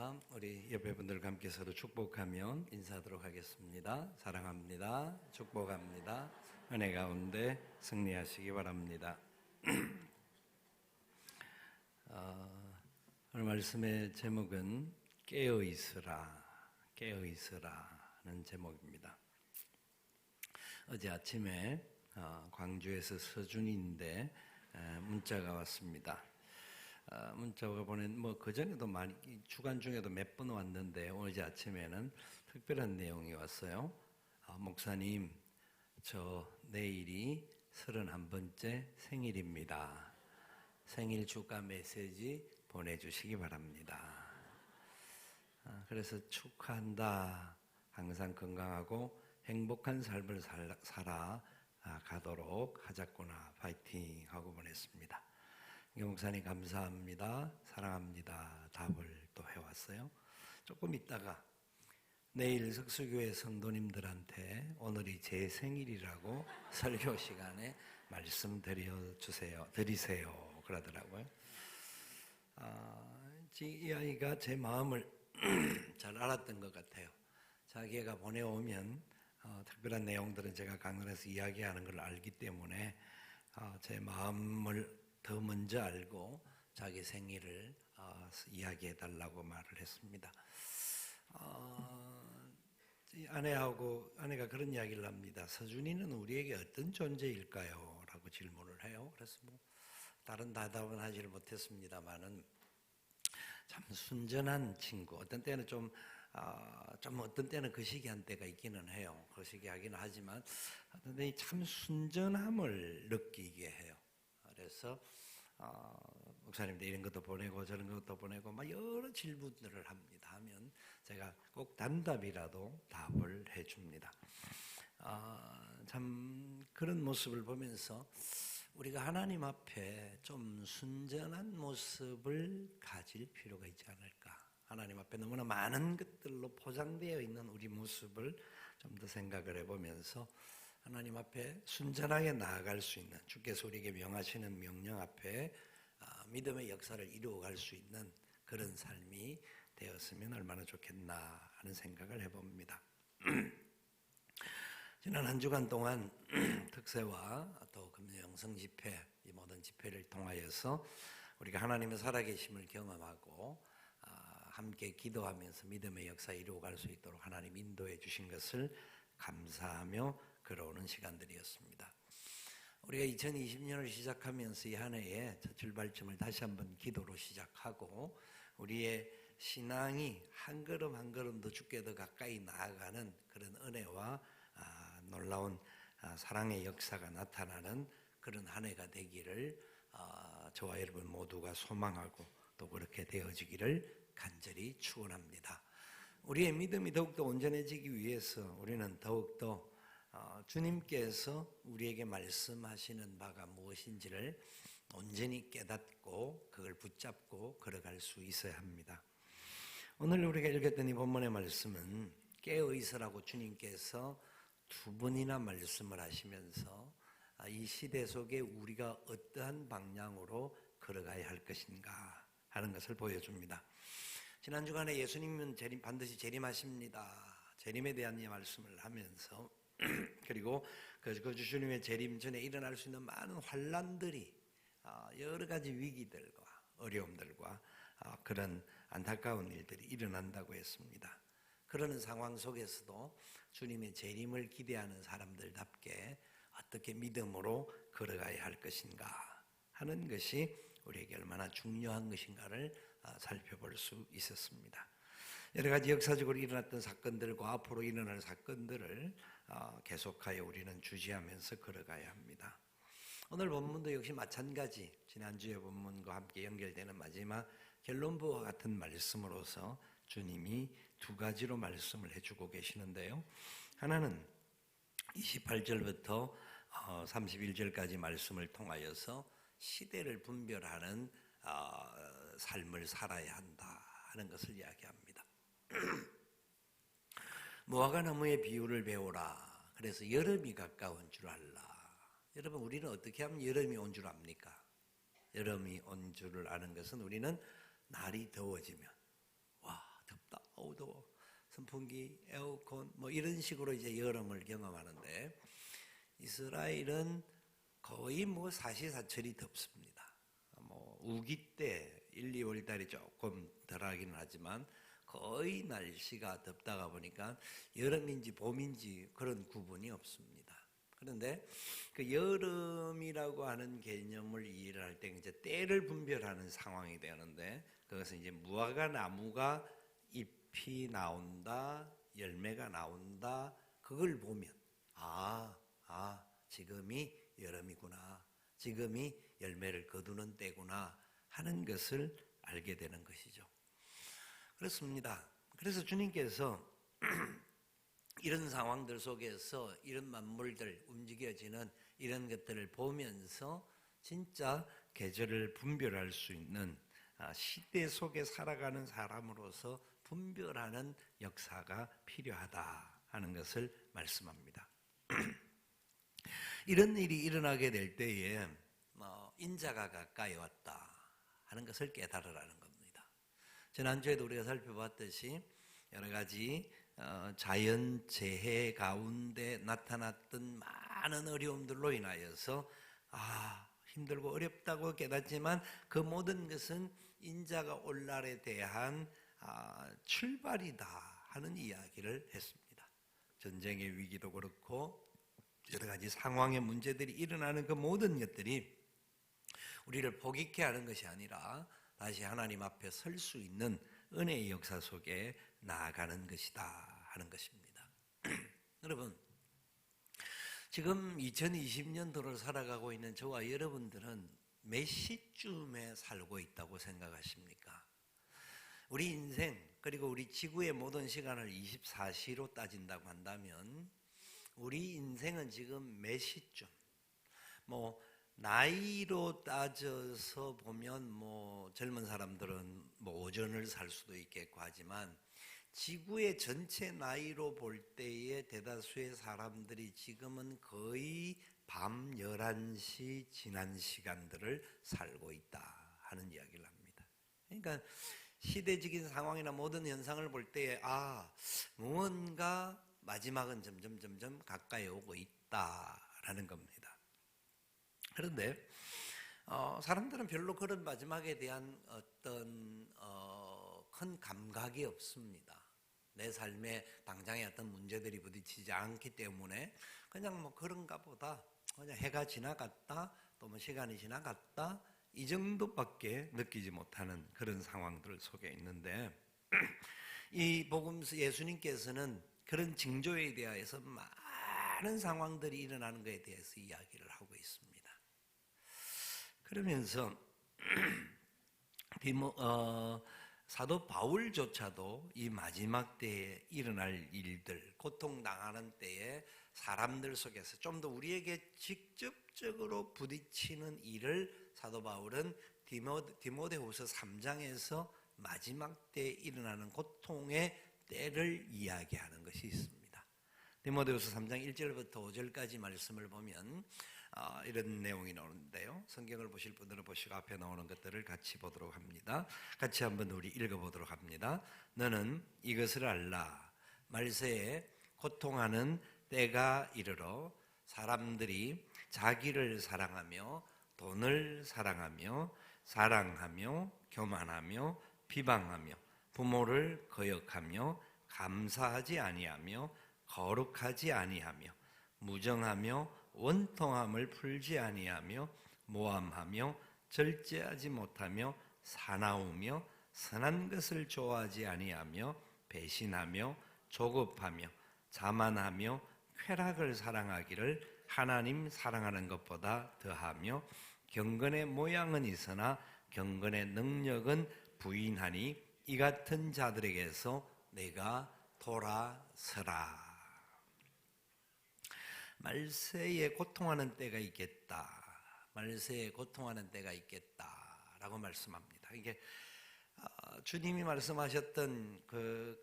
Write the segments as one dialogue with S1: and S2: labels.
S1: 감사합니다. 우리 예배분들과 함께 서로 축복하며 인사하도록 하겠습니다. 사랑합니다. 축복합니다. 은혜 가운데 승리하시기 바랍니다. 오늘 말씀의 제목은 깨어있으라, 깨어있으라는 제목입니다. 어제 아침에 광주에서 서준인데 문자가 왔습니다. 문자가 보낸 그전에도 많이 주간 중에도 몇 번 왔는데 어제 아침에는 특별한 내용이 왔어요. 목사님, 저 내일이 31번째 생일입니다. 생일 축하 메시지 보내주시기 바랍니다. 그래서 축하한다. 항상 건강하고 행복한 삶을 살아가도록 하자꾸나 파이팅 하고 보냈습니다. 목사님 감사합니다. 사랑합니다. 답을 또 해왔어요. 조금 있다가 내일 석수교회 성도님들한테 오늘이 제 생일이라고 설교 시간에 말씀 드리세요 그러더라고요. 이 아이가 제 마음을 잘 알았던 것 같아요. 자기가 보내오면 특별한 내용들은 제가 강연에서 이야기하는 걸 알기 때문에 제 마음을 더 먼저 알고 자기 생일을 이야기해달라고 말을 했습니다. 아내가 그런 이야기를 합니다. 서준이는 우리에게 어떤 존재일까요? 라고 질문을 해요. 그래서 다른 대답은 하지를 못했습니다만은 참 순전한 친구. 어떤 때는 좀 어떤 때는 거시기한 때가 있기는 해요. 거시기하기는 하지만 어떤 때는 참 순전함을 느끼게 해요. 그래서 목사님들 이런 것도 보내고 저런 것도 보내고 막 여러 질문들을 합니다. 하면 제가 꼭 단답이라도 답을 해줍니다. 참 그런 모습을 보면서 우리가 하나님 앞에 좀 순전한 모습을 가질 필요가 있지 않을까. 하나님 앞에 너무나 많은 것들로 포장되어 있는 우리 모습을 좀 더 생각을 해보면서 하나님 앞에 순전하게 나아갈 수 있는, 주께서 우리에게 명하시는 명령 앞에 믿음의 역사를 이루어갈 수 있는 그런 삶이 되었으면 얼마나 좋겠나 하는 생각을 해봅니다. 지난 한 주간 동안 특세와 또 금요 영성 집회, 이 모든 집회를 통하여서 우리가 하나님의 살아계심을 경험하고 함께 기도하면서 믿음의 역사 이루어갈 수 있도록 하나님 인도해 주신 것을 감사하며 걸어오는 시간들이었습니다. 우리가 2020년을 시작하면서 이 한 해의 첫 출발점을 다시 한번 기도로 시작하고 우리의 신앙이 한 걸음 한 걸음 더 주께 더 가까이 나아가는 그런 은혜와 놀라운 사랑의 역사가 나타나는 그런 한 해가 되기를 저와 여러분 모두가 소망하고 또 그렇게 되어지기를 간절히 축원합니다. 우리의 믿음이 더욱더 온전해지기 위해서 우리는 더욱더 주님께서 우리에게 말씀하시는 바가 무엇인지를 온전히 깨닫고 그걸 붙잡고 걸어갈 수 있어야 합니다. 오늘 우리가 읽었던 이 본문의 말씀은 깨어있으라고 주님께서 두 번이나 말씀을 하시면서 이 시대 속에 우리가 어떠한 방향으로 걸어가야 할 것인가 하는 것을 보여줍니다. 지난 주간에 예수님은 반드시 재림하십니다. 재림에 대한 이 말씀을 하면서 그리고 그 주님의 재림 전에 일어날 수 있는 많은 환난들이 여러 가지 위기들과 어려움들과 그런 안타까운 일들이 일어난다고 했습니다. 그러는 상황 속에서도 주님의 재림을 기대하는 사람들답게 어떻게 믿음으로 걸어가야 할 것인가 하는 것이 우리에게 얼마나 중요한 것인가를 살펴볼 수 있었습니다. 여러 가지 역사적으로 일어났던 사건들과 앞으로 일어날 사건들을 계속하여 우리는 주시하면서 걸어가야 합니다. 오늘 본문도 역시 마찬가지 지난주의 본문과 함께 연결되는 마지막 결론부와 같은 말씀으로서 주님이 두 가지로 말씀을 해주고 계시는데요. 하나는 28절부터 31절까지 말씀을 통하여서 시대를 분별하는 삶을 살아야 한다 하는 것을 이야기합니다. 무화과 나무의 비유를 배우라. 그래서 여름이 가까운 줄 알라. 여러분, 우리는 어떻게 하면 여름이 온 줄 압니까? 여름이 온 줄을 아는 것은 우리는 날이 더워지면, 와, 선풍기, 에어컨 뭐 이런 식으로 이제 여름을 경험하는데 이스라엘은 거의 뭐 사시사철이 덥습니다. 뭐 우기 때 1, 2월 달이 조금 덜하기는 하지만 거의 날씨가 덥다가 보니까 여름인지 봄인지 그런 구분이 없습니다. 그런데 그 여름이라고 하는 개념을 이해를 할 때 이제 때를 분별하는 상황이 되는데 그것은 이제 무화과 나무가 잎이 나온다, 열매가 나온다, 그걸 보면 지금이 여름이구나, 지금이 열매를 거두는 때구나 하는 것을 알게 되는 것이죠. 그렇습니다. 그래서 주님께서 이런 상황들 속에서 이런 만물들 움직여지는 이런 것들을 보면서 진짜 계절을 분별할 수 있는 시대 속에 살아가는 사람으로서 분별하는 역사가 필요하다 하는 것을 말씀합니다. 이런 일이 일어나게 될 때에 인자가 가까이 왔다 하는 것을 깨달으라는 겁니다. 지난주에도 우리가 살펴봤듯이 여러 가지 자연재해 가운데 나타났던 많은 어려움들로 인하여서 힘들고 어렵다고 깨닫지만 그 모든 것은 인자가 올 날에 대한 출발이다 하는 이야기를 했습니다. 전쟁의 위기도 그렇고 여러 가지 상황의 문제들이 일어나는 그 모든 것들이 우리를 포기케 하는 것이 아니라 다시 하나님 앞에 설 수 있는 은혜의 역사 속에 나아가는 것이다 하는 것입니다. 여러분, 지금 2020년도를 살아가고 있는 저와 여러분들은 몇 시쯤에 살고 있다고 생각하십니까? 우리 인생 그리고 우리 지구의 모든 시간을 24시로 따진다고 한다면 우리 인생은 지금 몇 시쯤? 나이로 따져서 보면 젊은 사람들은 오전을 살 수도 있겠고 하지만 지구의 전체 나이로 볼 때에 대다수의 사람들이 지금은 거의 밤 11시 지난 시간들을 살고 있다 하는 이야기를 합니다. 그러니까 시대적인 상황이나 모든 현상을 볼 때에 무언가 마지막은 점점 가까이 오고 있다라는 겁니다. 그런데 사람들은 별로 그런 마지막에 대한 어떤 큰 감각이 없습니다. 내 삶에 당장의 어떤 문제들이 부딪히지 않기 때문에 그냥 그런가 보다, 그냥 해가 지나갔다, 또 시간이 지나갔다, 이 정도밖에 느끼지 못하는 그런 상황들 속에 있는데 이 복음서 예수님께서는 그런 징조에 대해서 많은 상황들이 일어나는 것에 대해서 이야기를 하고 있습니다. 그러면서 사도 바울조차도 이 마지막 때에 일어날 일들, 고통당하는 때에 사람들 속에서 좀 더 우리에게 직접적으로 부딪히는 일을 사도 바울은 디모데후서 3장에서 마지막 때에 일어나는 고통의 때를 이야기하는 것이 있습니다. 디모데후서 3장 1절부터 5절까지 말씀을 보면 이런 내용이 나오는데요. 성경을 보실 분들은 보시고 앞에 나오는 것들을 같이 보도록 합니다. 같이 한번 우리 읽어보도록 합니다. 너는 이것을 알라. 말세에 고통하는 때가 이르러 사람들이 자기를 사랑하며 돈을 사랑하며 사랑하며 교만하며 비방하며 부모를 거역하며 감사하지 아니하며 거룩하지 아니하며 무정하며 원통함을 풀지 아니하며 모함하며 절제하지 못하며 사나우며 선한 것을 좋아하지 아니하며 배신하며 조급하며 자만하며 쾌락을 사랑하기를 하나님 사랑하는 것보다 더하며 경건의 모양은 있으나 경건의 능력은 부인하니 이 같은 자들에게서 내가 돌아서라. 말세에 고통하는 때가 있겠다. 말세에 고통하는 때가 있겠다라고 말씀합니다. 이게 주님이 말씀하셨던 그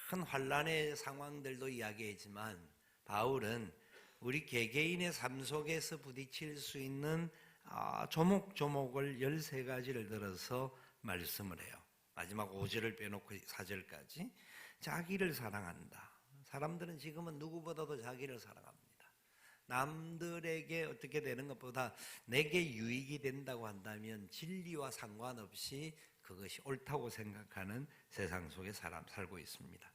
S1: 큰 환란의 상황들도 이야기했지만 바울은 우리 개개인의 삶 속에서 부딪힐 수 있는 조목조목을 13가지를 들어서 말씀을 해요. 마지막 5절을 빼놓고 4절까지 자기를 사랑한다. 사람들은 지금은 누구보다도 자기를 사랑합니다. 남들에게 어떻게 되는 것보다 내게 유익이 된다고 한다면 진리와 상관없이 그것이 옳다고 생각하는 세상 속에 사람 살고 있습니다.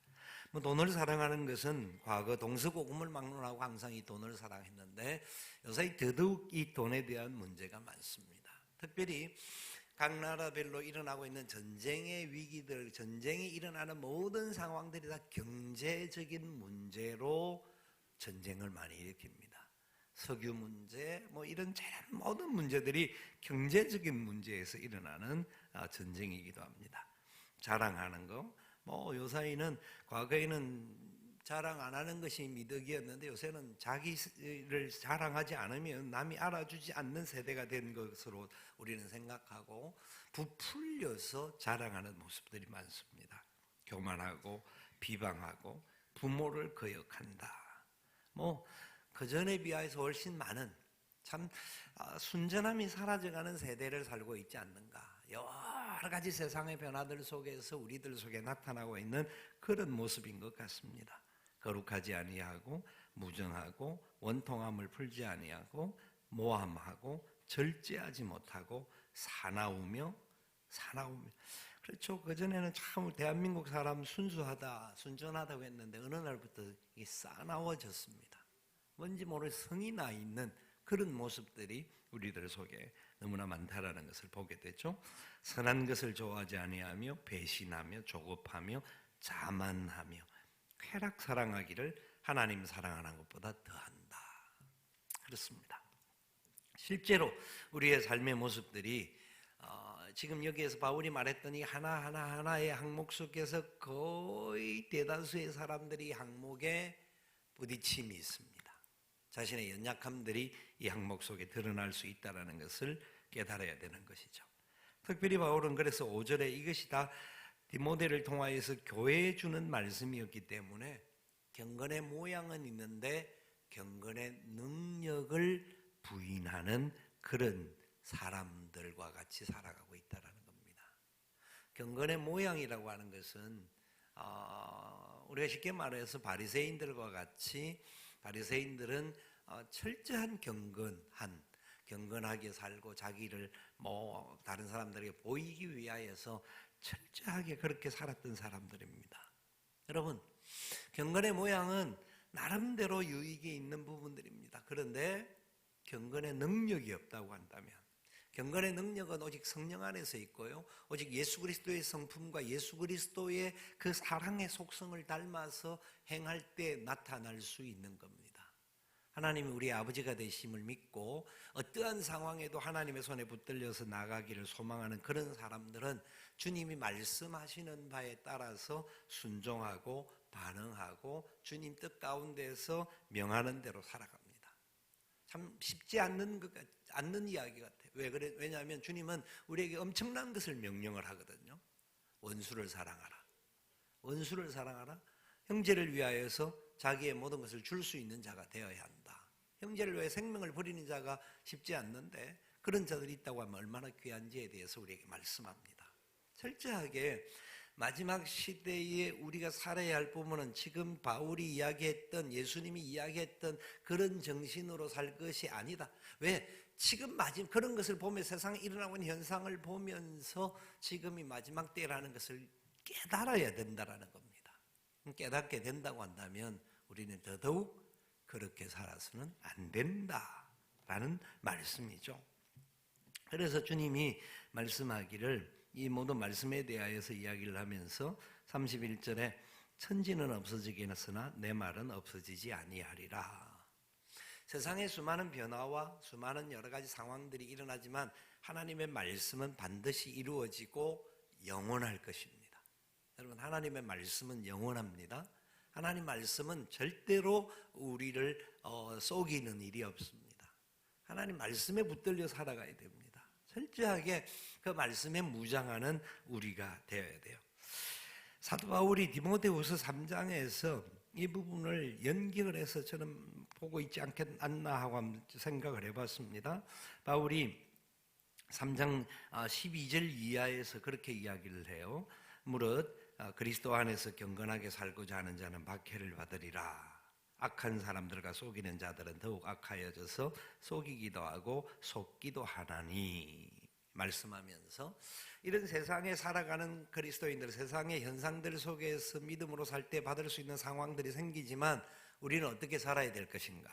S1: 돈을 사랑하는 것은 과거 동서고금을 막론하고 항상 이 돈을 사랑했는데 요새 더더욱 이 돈에 대한 문제가 많습니다. 특별히 각 나라별로 일어나고 있는 전쟁의 위기들, 전쟁이 일어나는 모든 상황들이 다 경제적인 문제로 전쟁을 많이 일으킵니다. 석유 문제, 이런 모든 문제들이 경제적인 문제에서 일어나는 전쟁이기도 합니다. 자랑하는 거, 요사이는 과거에는 자랑 안 하는 것이 미덕이었는데 요새는 자기를 자랑하지 않으면 남이 알아주지 않는 세대가 된 것으로 우리는 생각하고 부풀려서 자랑하는 모습들이 많습니다. 교만하고 비방하고 부모를 거역한다. 그전에 비하여서 훨씬 많은 참 순전함이 사라져가는 세대를 살고 있지 않는가. 여러 가지 세상의 변화들 속에서 우리들 속에 나타나고 있는 그런 모습인 것 같습니다. 거룩하지 아니하고 무정하고 원통함을 풀지 아니하고 모함하고 절제하지 못하고 사나우며 그렇죠. 그전에는 참 대한민국 사람 순전하다고 했는데 어느 날부터 이게 싸나워졌습니다. 뭔지 모를 성이 나 있는 그런 모습들이 우리들 속에 너무나 많다라는 것을 보게 되죠. 선한 것을 좋아하지 아니하며 배신하며 조급하며 자만하며 쾌락 사랑하기를 하나님 사랑하는 것보다 더한다. 그렇습니다. 실제로 우리의 삶의 모습들이 지금 여기에서 바울이 말했던 이 하나의 항목 속에서 거의 대다수의 사람들이 항목에 부딪힘이 있습니다. 자신의 연약함들이 이 항목 속에 드러날 수 있다는 것을 깨달아야 되는 것이죠. 특별히 바울은 그래서 5절에 이것이 다 디모데를 통하여서 교회에 주는 말씀이었기 때문에 경건의 모양은 있는데 경건의 능력을 부인하는 그런 사람들과 같이 살아가고 있다는 겁니다. 경건의 모양이라고 하는 것은 우리가 쉽게 말해서 바리새인들과 같이 바리새인들은 철저한 경건하게 살고 자기를 다른 사람들에게 보이기 위하여서 철저하게 그렇게 살았던 사람들입니다. 여러분, 경건의 모양은 나름대로 유익이 있는 부분들입니다. 그런데 경건의 능력이 없다고 한다면 경건의 능력은 오직 성령 안에서 있고요. 오직 예수 그리스도의 성품과 예수 그리스도의 그 사랑의 속성을 닮아서 행할 때 나타날 수 있는 겁니다. 하나님이 우리의 아버지가 되심을 믿고 어떠한 상황에도 하나님의 손에 붙들려서 나가기를 소망하는 그런 사람들은 주님이 말씀하시는 바에 따라서 순종하고 반응하고 주님 뜻 가운데서 명하는 대로 살아갑니다. 참 쉽지 않는 이야기 같아요. 왜 그래? 왜냐하면 주님은 우리에게 엄청난 것을 명령을 하거든요. 원수를 사랑하라. 원수를 사랑하라. 형제를 위하여서 자기의 모든 것을 줄 수 있는 자가 되어야 한다. 형제를 위해 생명을 버리는 자가 쉽지 않는데 그런 자들이 있다고 하면 얼마나 귀한지에 대해서 우리에게 말씀합니다. 철저하게 마지막 시대에 우리가 살아야 할 부분은 지금 바울이 이야기했던 예수님이 이야기했던 그런 정신으로 살 것이 아니다. 왜? 지금 그런 것을 보며 세상에 일어나고 있는 현상을 보면서 지금이 마지막 때라는 것을 깨달아야 된다라는 겁니다. 깨닫게 된다고 한다면 우리는 더더욱 그렇게 살아서는 안 된다라는 말씀이죠. 그래서 주님이 말씀하기를 이 모든 말씀에 대하여서 이야기를 하면서 31절에 천지는 없어지겠으나 내 말은 없어지지 아니하리라. 세상의 수많은 변화와 수많은 여러 가지 상황들이 일어나지만 하나님의 말씀은 반드시 이루어지고 영원할 것입니다. 여러분, 하나님의 말씀은 영원합니다. 하나님 말씀은 절대로 우리를 속이는 일이 없습니다. 하나님 말씀에 붙들려 살아가야 됩니다. 철저하게 그 말씀에 무장하는 우리가 되어야 돼요. 사도 바울이 디모데후서 3장에서 이 부분을 연결해서 저는 보고 있지 않나 하고 생각을 해봤습니다. 바울이 3장 12절 이하에서 그렇게 이야기를 해요. 무릇 그리스도 안에서 경건하게 살고자 하는 자는 박해를 받으리라. 악한 사람들과 속이는 자들은 더욱 악하여져서 속이기도 하고 속기도 하나니, 말씀하면서 이런 세상에 살아가는 그리스도인들, 세상의 현상들 속에서 믿음으로 살 때 받을 수 있는 상황들이 생기지만 우리는 어떻게 살아야 될 것인가?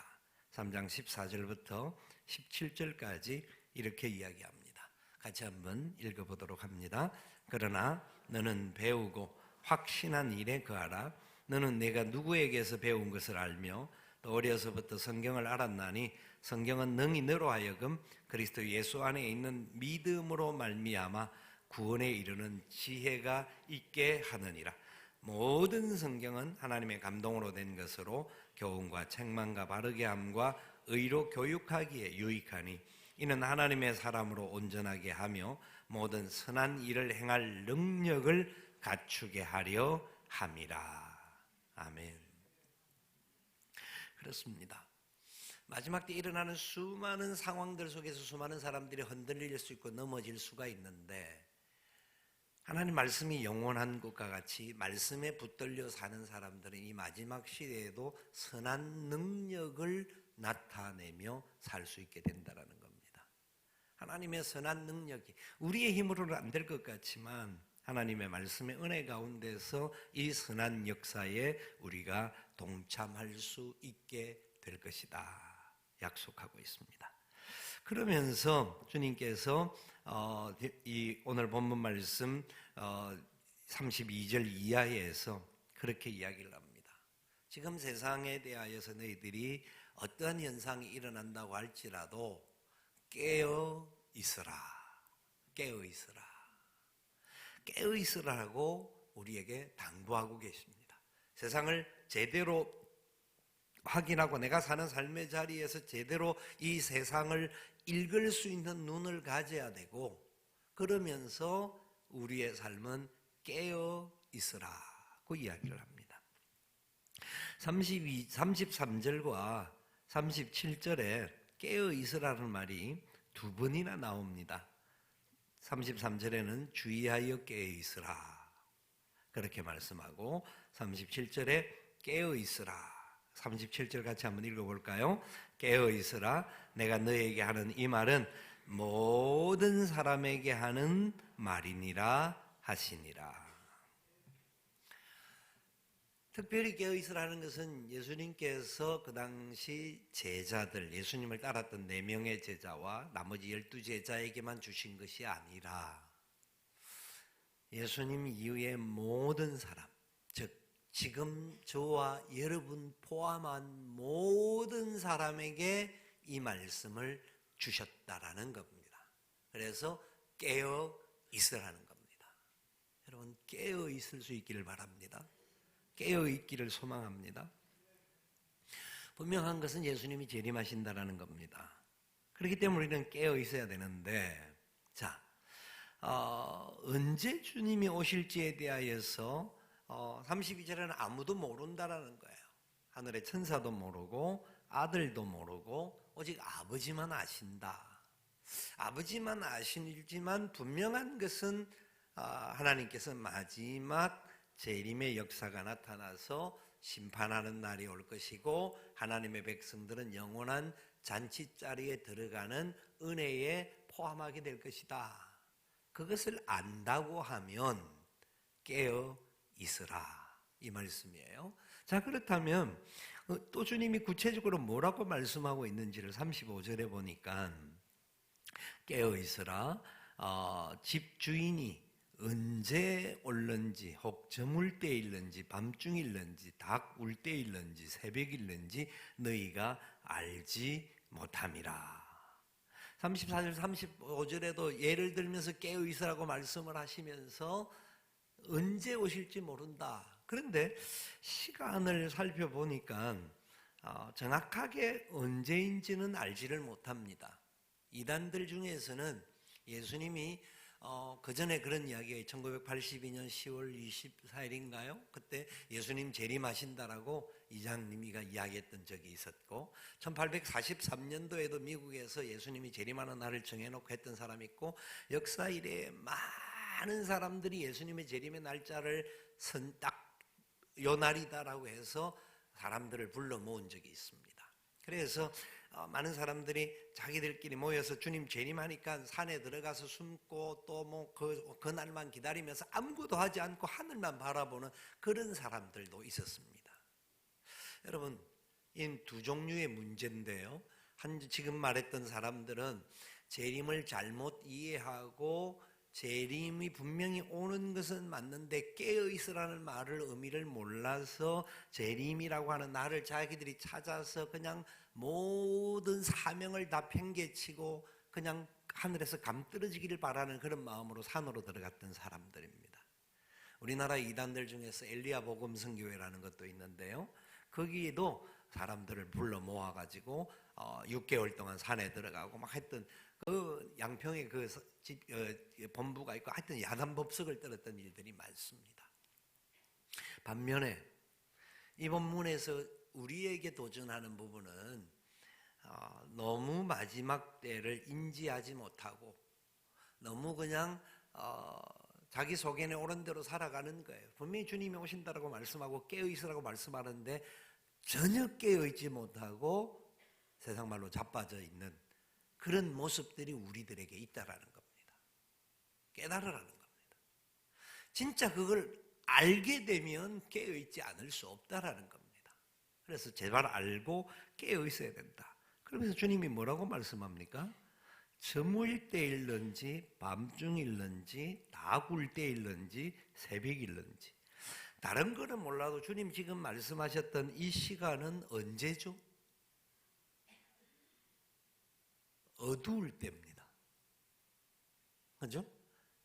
S1: 3장 14절부터 17절까지 이렇게 이야기합니다. 같이 한번 읽어보도록 합니다. 그러나 너는 배우고 확신한 일에 거하라. 너는 내가 누구에게서 배운 것을 알며 또 어려서부터 성경을 알았나니 성경은 능히 너로 하여금 그리스도 예수 안에 있는 믿음으로 말미암아 구원에 이르는 지혜가 있게 하느니라. 모든 성경은 하나님의 감동으로 된 것으로 교훈과 책망과 바르게 함과 의로 교육하기에 유익하니 이는 하나님의 사람으로 온전하게 하며 모든 선한 일을 행할 능력을 갖추게 하려 함이라. 아멘. 그렇습니다. 마지막 때 일어나는 수많은 상황들 속에서 수많은 사람들이 흔들릴 수 있고 넘어질 수가 있는데, 하나님 말씀이 영원한 것과 같이 말씀에 붙들려 사는 사람들은 이 마지막 시대에도 선한 능력을 나타내며 살 수 있게 된다는 겁니다. 하나님의 선한 능력이 우리의 힘으로는 안 될 것 같지만 하나님의 말씀의 은혜 가운데서 이 선한 역사에 우리가 동참할 수 있게 될 것이다 약속하고 있습니다. 그러면서 주님께서 이 오늘 본문 말씀 32절 이하에서 그렇게 이야기를 합니다. 지금 세상에 대하여서 너희들이 어떠한 현상이 일어난다고 할지라도 깨어 있으라. 깨어 있으라. 깨어 있으라고 우리에게 당부하고 계십니다. 세상을 제대로 확인하고 내가 사는 삶의 자리에서 제대로 이 세상을 읽을 수 있는 눈을 가져야 되고, 그러면서 우리의 삶은 깨어 있으라고 이야기를 합니다. 33절과 37절에 깨어 있으라는 말이 두 번이나 나옵니다. 33절에는 주의하여 깨어 있으라 그렇게 말씀하고, 37절에 깨어 있으라. 37절 같이 한번 읽어볼까요? 깨어 있으라. 내가 너에게 하는 이 말은 모든 사람에게 하는 말이니라 하시니라. 특별히 깨어 있으라는 것은 예수님께서 그 당시 제자들, 예수님을 따랐던 4명의 제자와 나머지 12제자에게만 주신 것이 아니라 예수님 이후의 모든 사람, 즉 지금 저와 여러분 포함한 모든 사람에게 이 말씀을 주셨다라는 겁니다. 그래서 깨어 있으라는 겁니다. 여러분 깨어 있을 수 있기를 바랍니다. 깨어 있기를 소망합니다. 분명한 것은 예수님이 재림하신다라는 겁니다. 그렇기 때문에 우리는 깨어 있어야 되는데, 자, 언제 주님이 오실지에 대하여서 32절에는 아무도 모른다라는 거예요. 하늘의 천사도 모르고 아들도 모르고 오직 아버지만 아신다. 아버지만 아시지만 분명한 것은 하나님께서 마지막 재림의 역사가 나타나서 심판하는 날이 올 것이고, 하나님의 백성들은 영원한 잔치자리에 들어가는 은혜에 포함하게 될 것이다. 그것을 안다고 하면 깨어 있으라 이 말씀이에요. 자, 그렇다면 또 주님이 구체적으로 뭐라고 말씀하고 있는지를 35절에 보니까 깨어 있으라. 집주인이 언제 올는지, 혹 저물 때일는지 밤중일는지 닭 울 때일는지 새벽일는지 너희가 알지 못함이라. 34절 35절에도 예를 들면서 깨어 있으라고 말씀을 하시면서 언제 오실지 모른다. 그런데 시간을 살펴보니까 정확하게 언제인지는 알지를 못합니다. 이단들 중에서는 예수님이 그 전에 그런 이야기가 1982년 10월 24일인가요? 그때 예수님 재림하신다라고 이장님이가 이야기했던 적이 있었고, 1843년도에도 미국에서 예수님이 재림하는 날을 정해놓고 했던 사람이 있고, 역사 이래에 많은 사람들이 예수님의 재림의 날짜를 딱 요 날이다라고 해서 사람들을 불러 모은 적이 있습니다. 그래서 많은 사람들이 자기들끼리 모여서 주님 재림하니까 산에 들어가서 숨고 또 뭐 그 날만 기다리면서 아무것도 하지 않고 하늘만 바라보는 그런 사람들도 있었습니다. 여러분, 이 두 종류의 문제인데요. 지금 말했던 사람들은 재림을 잘못 이해하고 재림이 분명히 오는 것은 맞는데 깨어있으라는 말을 의미를 몰라서 재림이라고 하는 날을 자기들이 찾아서 그냥 모든 사명을 다 팽개치고 그냥 하늘에서 감 떨어지기를 바라는 그런 마음으로 산으로 들어갔던 사람들입니다. 우리나라 이단들 중에서 엘리야 복음성교회라는 것도 있는데요. 거기에도 사람들을 불러 모아가지고 6개월 동안 산에 들어가고 막 했던 그 양평에 그 본부가 있고 하여튼 야단법석을 떨었던 일들이 많습니다. 반면에 이 본문에서 우리에게 도전하는 부분은 너무 마지막 때를 인지하지 못하고 너무 그냥 자기 속에는 옳은 대로 살아가는 거예요. 분명히 주님이 오신다라고 말씀하고 깨어있으라고 말씀하는데 전혀 깨어있지 못하고 세상 말로 자빠져 있는 그런 모습들이 우리들에게 있다라는 겁니다. 깨달으라는 겁니다. 진짜 그걸 알게 되면 깨어있지 않을 수 없다라는 겁니다. 그래서 제발 알고 깨어있어야 된다. 그러면서 주님이 뭐라고 말씀합니까? 저물 때일런지 밤중일런지 다굴 때일런지 새벽일런지 다른 거는 몰라도 주님 지금 말씀하셨던 이 시간은 언제죠? 어두울 때입니다. 그죠?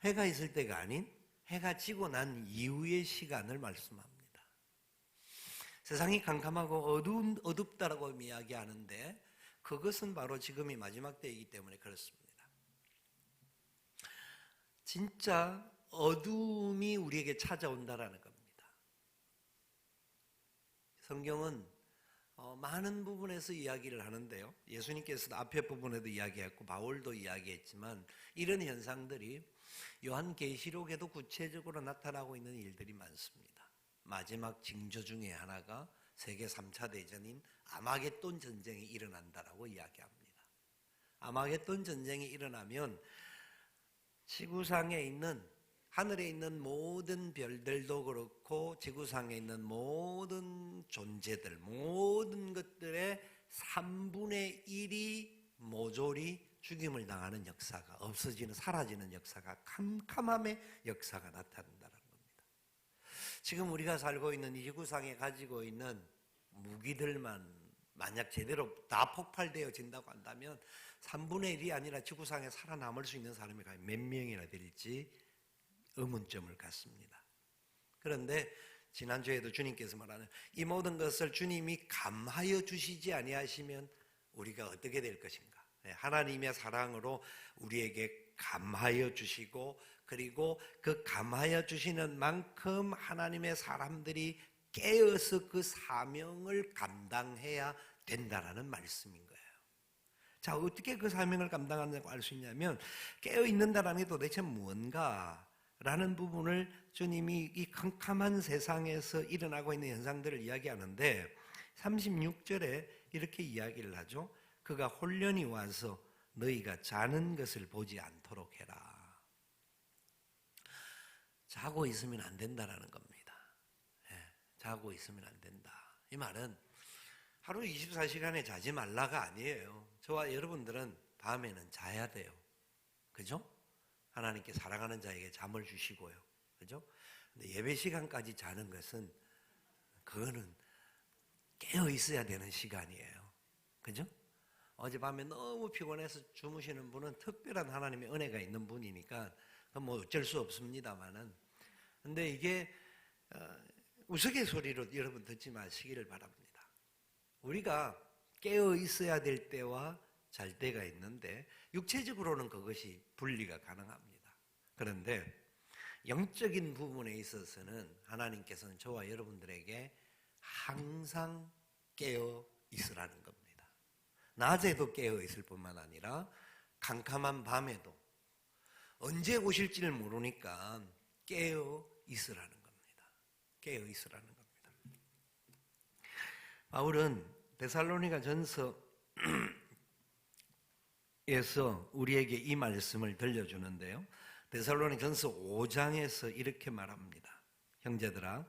S1: 해가 있을 때가 아닌 해가 지고 난 이후의 시간을 말씀합니다. 세상이 캄캄하고 어둡다라고 이야기하는데 그것은 바로 지금이 마지막 때이기 때문에 그렇습니다. 진짜 어둠이 우리에게 찾아온다라는 겁니다. 성경은 많은 부분에서 이야기를 하는데요. 예수님께서도 앞에 부분에도 이야기했고 바울도 이야기했지만 이런 현상들이 요한계시록에도 구체적으로 나타나고 있는 일들이 많습니다. 마지막 징조 중에 하나가 세계 3차 대전인 아마겟돈 전쟁이 일어난다라고 이야기합니다. 아마겟돈 전쟁이 일어나면 지구상에 있는 하늘에 있는 모든 별들도 그렇고 지구상에 있는 모든 존재들, 모든 것들의 3분의 1이 모조리 죽임을 당하는 역사가 없어지는, 사라지는 역사가 캄캄함의 역사가 나타난다는 겁니다. 지금 우리가 살고 있는 이 지구상에 가지고 있는 무기들만 만약 제대로 다 폭발되어진다고 한다면 3분의 1이 아니라 지구상에 살아남을 수 있는 사람이 몇 명이나 될지 의문점을 갖습니다. 그런데 지난주에도 주님께서 말하는 이 모든 것을 주님이 감하여 주시지 아니하시면 우리가 어떻게 될 것인가? 하나님의 사랑으로 우리에게 감하여 주시고 그리고 그 감하여 주시는 만큼 하나님의 사람들이 깨어서 그 사명을 감당해야 된다라는 말씀인 거예요. 자, 어떻게 그 사명을 감당한다고 알 수 있냐면 깨어있는다라는 게 도대체 뭔가 라는 부분을 주님이 이 캄캄한 세상에서 일어나고 있는 현상들을 이야기하는데 36절에 이렇게 이야기를 하죠. 그가 홀련히 와서 너희가 자는 것을 보지 않도록 해라. 자고 있으면 안 된다라는 겁니다. 자고 있으면 안 된다. 이 말은 하루 24시간에 자지 말라가 아니에요. 저와 여러분들은 밤에는 자야 돼요. 그죠? 하나님께 사랑하는 자에게 잠을 주시고요. 그죠? 근데 예배 시간까지 자는 것은 그거는 깨어 있어야 되는 시간이에요. 그죠? 어젯밤에 너무 피곤해서 주무시는 분은 특별한 하나님의 은혜가 있는 분이니까 뭐 어쩔 수 없습니다만은 근데 이게 우스갯소리로 여러분 듣지 마시기를 바랍니다. 우리가 깨어 있어야 될 때와 잘 때가 있는데 육체적으로는 그것이 분리가 가능합니다. 그런데 영적인 부분에 있어서는 하나님께서는 저와 여러분들에게 항상 깨어 있으라는 겁니다. 낮에도 깨어 있을 뿐만 아니라 캄캄한 밤에도 언제 오실지를 모르니까 깨어 있으라는 겁니다. 깨어 있으라는 겁니다. 바울은 데살로니가 전서에서 우리에게 이 말씀을 들려주는데요. 데살로니가 전서 5장에서 이렇게 말합니다. 형제들아,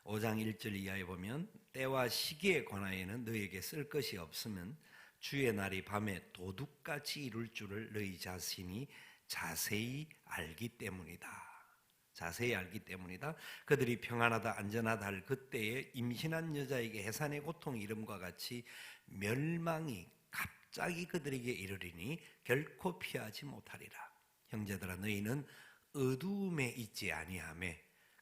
S1: 5장 1절 이하에 보면 때와 시기에 관하여는 너에게 쓸 것이 없으면 주의 날이 밤에 도둑같이 이룰 줄을 너희 자신이 자세히 알기 때문이다. 자세히 알기 때문이다. 그들이 평안하다 안전하다 할 그때에 임신한 여자에게 해산의 고통이 이름과 같이 멸망이 갑자기 그들에게 이르리니 결코 피하지 못하리라. 형제들아, 너희는 어두움에 있지 아니하며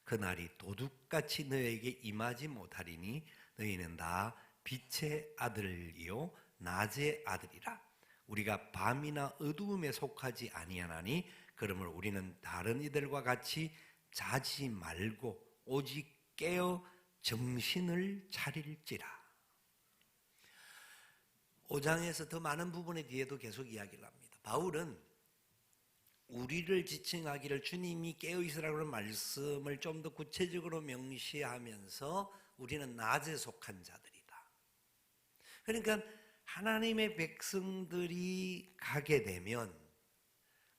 S1: 그날이 도둑같이 너에게 임하지 못하리니 너희는 다 빛의 아들이요 낮의 아들이라. 우리가 밤이나 어두움에 속하지 아니하나니 그러므로 우리는 다른 이들과 같이 자지 말고 오직 깨어 정신을 차릴지라. 5장에서 더 많은 부분에 뒤에도 계속 이야기를 합니다. 바울은 우리를 지칭하기를 주님이 깨어있으라고 하는 말씀을 좀 더 구체적으로 명시하면서 우리는 낮에 속한 자들이다. 그러니까 하나님의 백성들이 가게 되면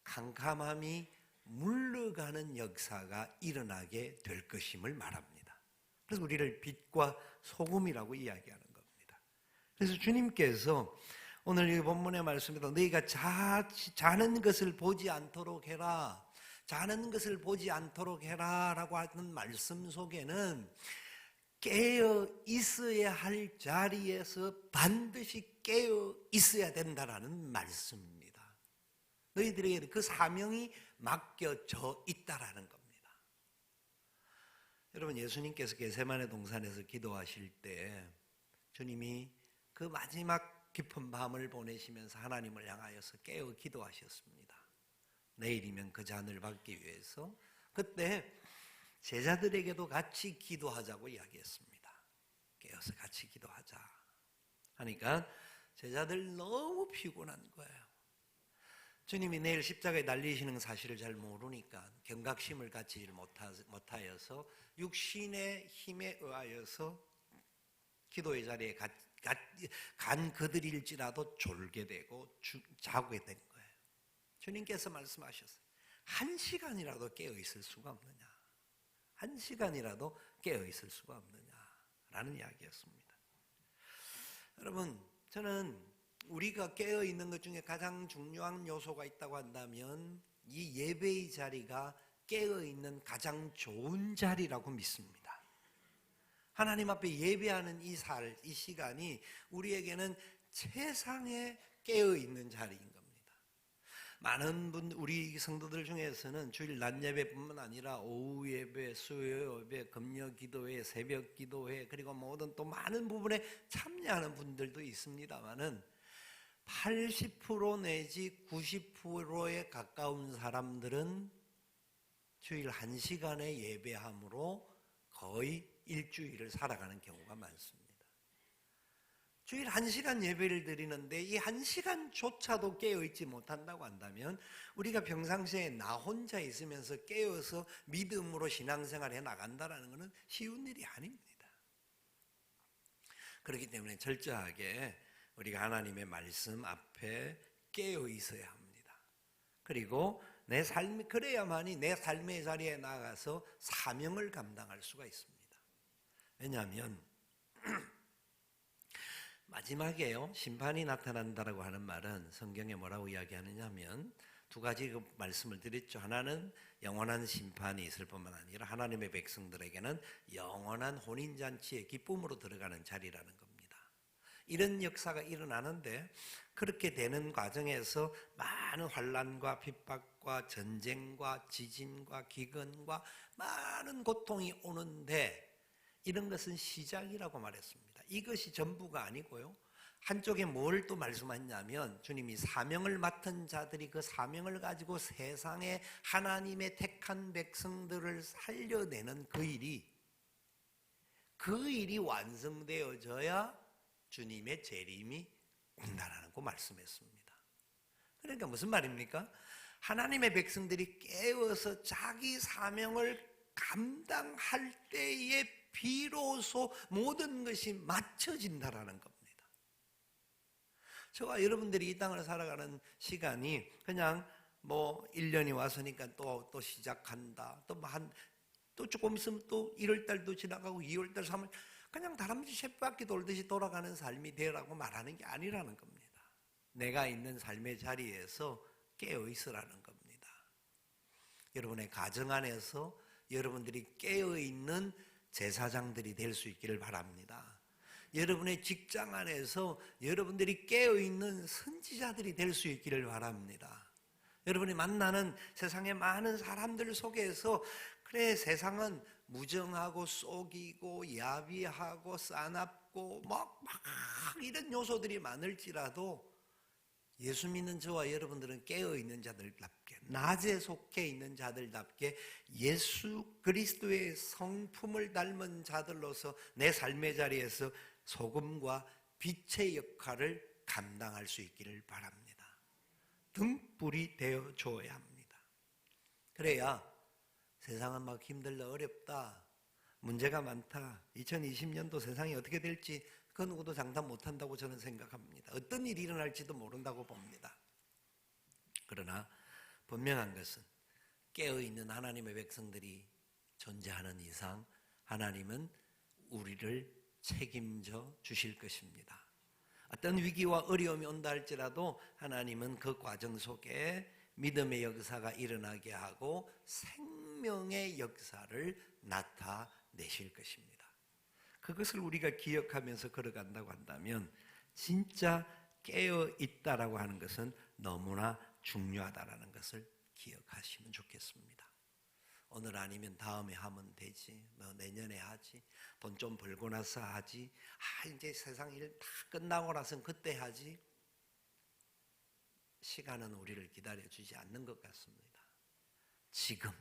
S1: 캄캄함이 물러가는 역사가 일어나게 될 것임을 말합니다. 그래서 우리를 빛과 소금이라고 이야기하는 겁니다. 그래서 주님께서 오늘 이 본문의 말씀에도 너희가 자는 것을 보지 않도록 해라, 자는 것을 보지 않도록 해라 라고 하는 말씀 속에는 깨어 있어야 할 자리에서 반드시 깨어 있어야 된다라는 말씀입니다. 너희들에게 그 사명이 맡겨져 있다라는 겁니다. 여러분, 예수님께서 겟세마네 동산에서 기도하실 때 주님이 그 마지막 깊은 밤을 보내시면서 하나님을 향하여서 깨어 기도하셨습니다. 내일이면 그 잔을 받기 위해서. 그때 제자들에게도 같이 기도하자고 이야기했습니다. 깨어서 같이 기도하자 하니까 제자들 너무 피곤한 거예요. 주님이 내일 십자가에 달리시는 사실을 잘 모르니까 경각심을 갖지 못하여서 육신의 힘에 의하여서 기도의 자리에 간 그들일지라도 졸게 되고 자게 된 거예요. 주님께서 말씀하셨어요. 1시간이라도 깨어 있을 수가 없느냐, 1시간이라도 깨어 있을 수가 없느냐라는 이야기였습니다. 여러분, 저는 우리가 깨어 있는 것 중에 가장 중요한 요소가 있다고 한다면 이 예배의 자리가 깨어 있는 가장 좋은 자리라고 믿습니다. 하나님 앞에 예배하는 이 시간이 우리에게는 최상의 깨어 있는 자리인 겁니다. 많은 우리 성도들 중에서는 주일 낮 예배뿐만 아니라 오후 예배, 수요 예배, 금요 기도회, 새벽 기도회, 그리고 모든 또 많은 부분에 참여하는 분들도 있습니다만은 80% 내지 90%에 가까운 사람들은 주일 1시간의 예배함으로 거의 일주일을 살아가는 경우가 많습니다. 주일 1시간 예배를 드리는데 이 1시간조차도 깨어있지 못한다고 한다면 우리가 평상시에 나 혼자 있으면서 깨어서 믿음으로 신앙생활해 나간다는 것은 쉬운 일이 아닙니다. 그렇기 때문에 철저하게 우리가 하나님의 말씀 앞에 깨어 있어야 합니다. 그리고 내 삶이 그래야만이 내 삶의 자리에 나가서 사명을 감당할 수가 있습니다. 왜냐하면 마지막에요, 심판이 나타난다라고 하는 말은 성경에 뭐라고 이야기하느냐면 두 가지 그 말씀을 드렸죠. 하나는 영원한 심판이 있을 뿐만 아니라 하나님의 백성들에게는 영원한 혼인잔치의 기쁨으로 들어가는 자리라는 겁니다. 이런 역사가 일어나는데 그렇게 되는 과정에서 많은 환난과 핍박과 전쟁과 지진과 기근과 많은 고통이 오는데 이런 것은 시작이라고 말했습니다. 이것이 전부가 아니고요, 한쪽에 뭘 또 말씀하냐면 주님이 사명을 맡은 자들이 그 사명을 가지고 세상에 하나님의 택한 백성들을 살려내는 그 일이 완성되어져야 주님의 재림이 온다라는 거 말씀했습니다. 그러니까 무슨 말입니까? 하나님의 백성들이 깨어서 자기 사명을 감당할 때에 비로소 모든 것이 맞춰진다라는 겁니다. 저와 여러분들이 이 땅을 살아가는 시간이 그냥 뭐 1년이 왔으니까 또 시작한다. 또 조금 있으면 또 1월달도 지나가고 2월달, 3월 그냥 다람쥐 쳇바퀴 돌듯이 돌아가는 삶이 되라고 말하는 게 아니라는 겁니다. 내가 있는 삶의 자리에서 깨어 있으라는 겁니다. 여러분의 가정 안에서 여러분들이 깨어 있는 제사장들이 될 수 있기를 바랍니다. 여러분의 직장 안에서 여러분들이 깨어있는 선지자들이 될 수 있기를 바랍니다. 여러분이 만나는 세상의 많은 사람들 속에서 그래 세상은 무정하고 속이고 야비하고 싸납고 막 이런 요소들이 많을지라도 예수 믿는 저와 여러분들은 깨어있는 자들답게 낮에 속해 있는 자들답게 예수 그리스도의 성품을 닮은 자들로서 내 삶의 자리에서 소금과 빛의 역할을 감당할 수 있기를 바랍니다. 등불이 되어줘야 합니다. 그래야 세상은 막 힘들다 어렵다 문제가 많다 2020년도 세상이 어떻게 될지 그 누구도 장담 못한다고 저는 생각합니다. 어떤 일이 일어날지도 모른다고 봅니다. 그러나 분명한 것은 깨어있는 하나님의 백성들이 존재하는 이상 하나님은 우리를 책임져 주실 것입니다. 어떤 위기와 어려움이 온다 할지라도 하나님은 그 과정 속에 믿음의 역사가 일어나게 하고 생명의 역사를 나타내실 것입니다. 그것을 우리가 기억하면서 걸어간다고 한다면 진짜 깨어있다라고 하는 것은 너무나 중요하다라는 것을 기억하시면 좋겠습니다. 오늘 아니면 다음에 하면 되지, 너 내년에 하지, 돈 좀 벌고 나서 하지, 이제 세상 일 다 끝나고 나서는 그때 하지. 시간은 우리를 기다려주지 않는 것 같습니다. 지금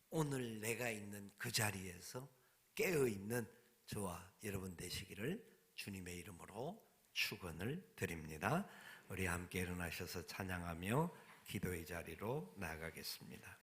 S1: 오늘 내가 있는 그 자리에서 깨어있는 저와 여러분 되시기를 주님의 이름으로 축원을 드립니다. 우리 함께 일어나셔서 찬양하며 기도의 자리로 나아가겠습니다.